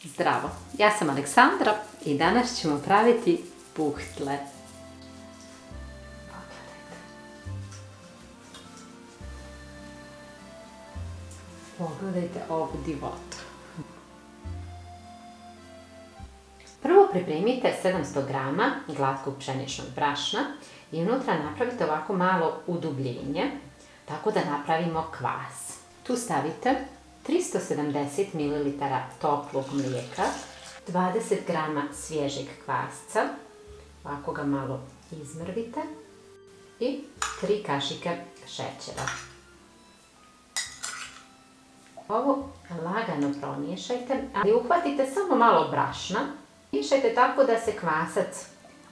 Zdravo, ja sam Aleksandra i danas ćemo praviti buhtle. Pogledajte ovu divotu. Prvo pripremite 700 g glatkog pšeničnog brašna i unutra napravite ovako malo udubljenje, tako da napravimo kvas. Tu stavite 370 ml toplog mlijeka, 20 g svježeg kvasca, ovako ga malo izmrvite i 3 kašike šećera. Ovo lagano promiješajte, ali uhvatite samo malo brašna. Miješajte tako da se kvasac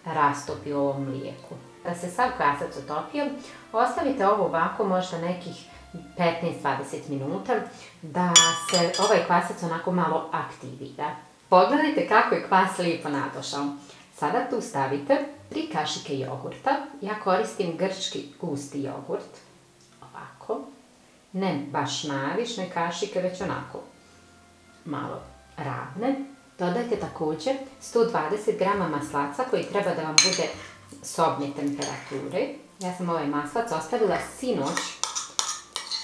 rastopi u ovom mlijeku. Da se sav kvasac otopio, ostavite ovo ovako možda nekih 15-20 minuta da se ovaj kvasac onako malo aktivira. Pogledajte kako je kvas lijepo nadošao. Sada tu stavite 3 kašike jogurta. Ja koristim grčki gusti jogurt. Ovako. Ne baš najviše kašike, već onako malo ravne. Dodajte također 120 g maslaca koji treba da vam bude sobne temperature. Ja sam ovaj maslac ostavila sinoć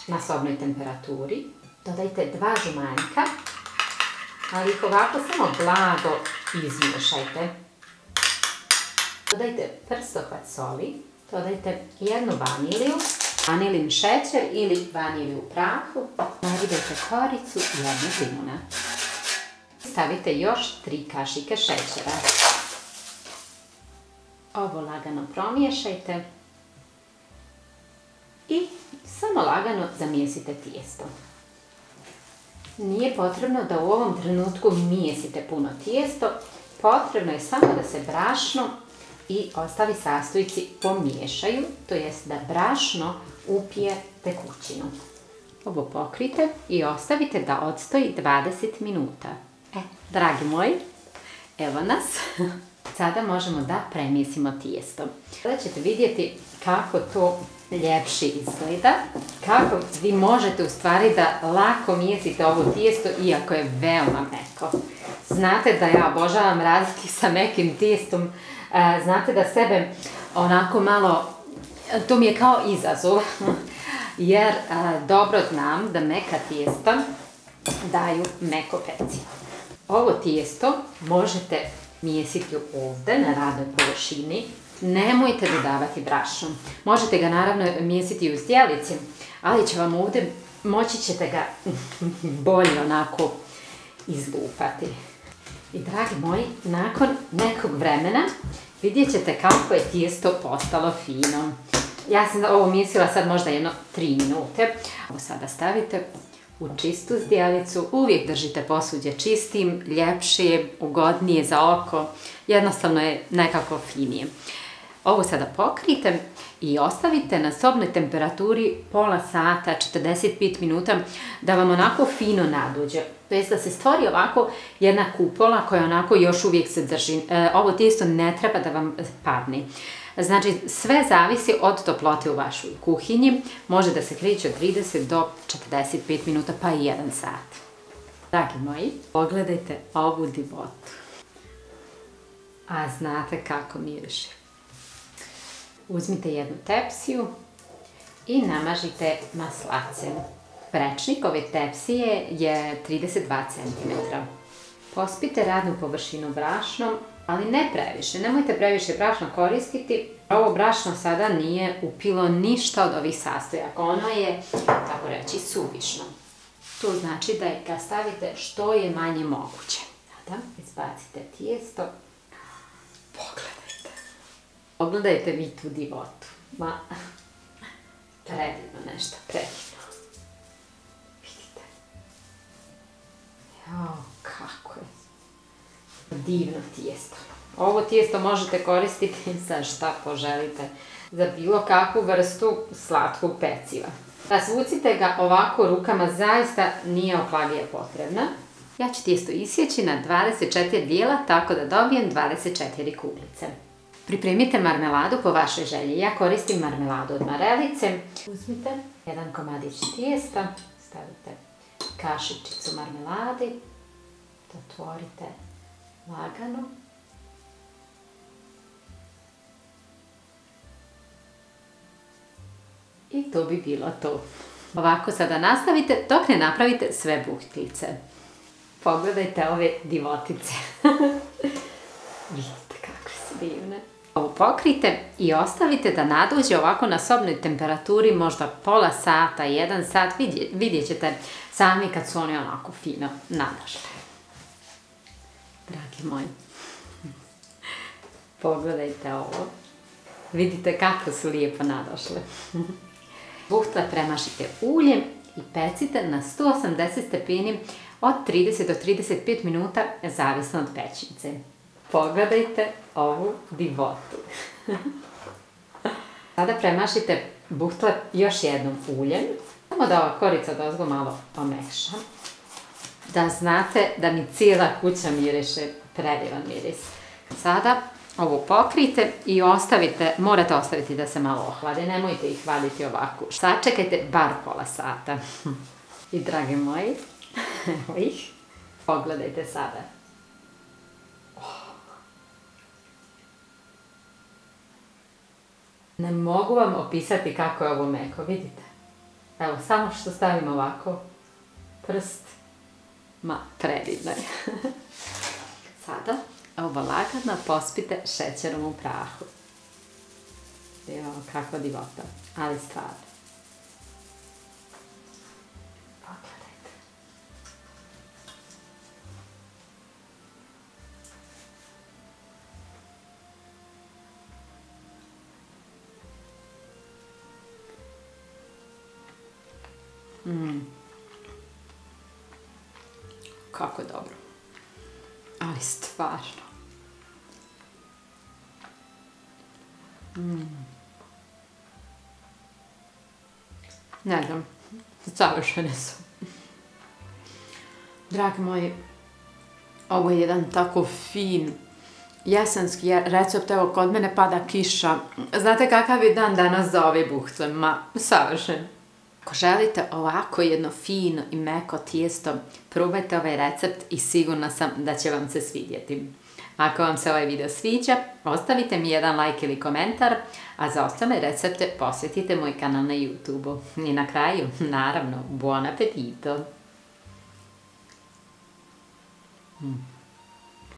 na sobnoj temperaturi. Dodajte 2 žumanjka, ali ih ovako samo blago izmiješajte. Dodajte prstohvat soli, dodajte 1 vaniliju, vanilin šećer ili vanilju u prahu, naribajte koricu i 1 limuna. Stavite još 3 kašike šećera. Ovo lagano promiješajte i samo lagano zamijesite tijesto. Nije potrebno da u ovom trenutku mijesite puno tijesto, potrebno je samo da se brašno i ostali sastojci pomiješaju, to jest da brašno upije tekućinu. Ovo pokrite i ostavite da odstoji 20 minuta. Dragi moji, evo nas. Sada možemo da premijesimo tijesto. Sada ćete vidjeti kako to ljepše izgleda, kako vi možete u stvari da lako mijesite ovo tijesto iako je veoma meko. Znate da ja obožavam raditi sa mekim tijestom, znate da sebe onako malo, to mi je kao izazov, jer dobro znam da meka tijesta daju meko pecivo. Ovo tijesto možete mijesiti ovdje na radnoj površini. Nemojte dodavati brašno. Možete ga naravno mijesiti u zdjelici, ali će vam ovdje, moći ćete ga bolje onako izlupati. I dragi moji, nakon nekog vremena vidjet ćete kako je tijesto postalo fino. Ja sam ovo mijesila sad možda jedno 3 minute. Ovo sada stavite u čistu zdjelicu, uvijek držite posuđe čistim, ljepše, ugodnije za oko, jednostavno je nekako finije. Ovo sada pokrijte i ostavite na sobnoj temperaturi pola sata, 45 minuta, da vam onako fino nadođe. To jest da se stvori ovako jedna kupola koja onako još uvijek se drži. Ovo tijesto ne treba da vam padne. Znači, sve zavisi od toplote u vašoj kuhinji. Može da se kreće od 30 do 45 minuta, pa i 1 sat. Dragi moji, pogledajte ovu divotu. A znate kako miriše. Uzmite jednu tepsiju i namažite maslacem. Prečnik ove tepsije je 32 cm. Pospite radnu površinu brašnom, ali ne previše. Nemojte previše brašna koristiti. Ovo brašno sada nije upilo ništa od ovih sastojaka. Ono je, tako reći, suvišno. To znači da ga stavite što je manje moguće. Sada izbacite tijesto. Pogledajte. Pogledajte vi tu divotu. Ma, predivno nešto, predivno. Vidite. Jao, kako je. Divno tijesto. Ovo tijesto možete koristiti za šta poželite, za bilo kakvu vrstu slatkog peciva. Razvucite ga ovako rukama, zaista nije oklagija potrebna. Ja ću tijesto isjeći na 24 dijela, tako da dobijem 24 kuglice. Pripremite marmeladu po vašoj želji. Ja koristim marmeladu od marelice. Uzmite jedan komadić tijesta, stavite kašičicu marmelade, Otvorite lagano. I to bi bilo to. Ovako sada nastavite dok ne napravite sve buhtice. Pogledajte ove divotice. Vidite kako su divne. Ovo pokrijte i ostavite da nadođe ovako na sobnoj temperaturi možda pola sata, 1 sat. Vidjet ćete sami kad su oni onako fino nadošli. Dragi moji, pogledajte ovo. Vidite kako su lijepo nadošle. Buhtle premašite uljem i pecite na 180 stepeni od 30 do 35 minuta, zavisno od pećnice. Pogledajte ovu divotu. Sada premašite buhtle još jednom uljem. Samo da ova korica odozgo malo pomekša. Da znate da mi cijela kuća miriše predivan miris. Sada ovo pokrijte i morate ostaviti da se malo ohlade, nemojte ih vaditi ovako. Sačekajte bar pola sata. I dragi moji, evo ih, pogledajte sada. Ne mogu vam opisati kako je ovo meko, vidite? Evo, samo što stavim ovako prst, ma predivno je. Sada ovo lagano pospite šećerom u prahu. Evo, kakva divota, ali stvarno. Pogledajte. Kako je dobro. Ali stvarno. Ne znam, savršene su. Dragi moji, ovo je jedan tako fin jesenski recept. Evo, kod mene pada kiša. Znate kakav je dan danas za ove buhtle? Ma, savršen. Ako želite ovako jedno fino i meko tijesto, probajte ovaj recept i sigurna sam da će vam se svidjeti. Ako vam se ovaj video sviđa, ostavite mi jedan like ili komentar, a za ostale recepte posjetite moj kanal na YouTube-u. I na kraju, naravno, buon appetito!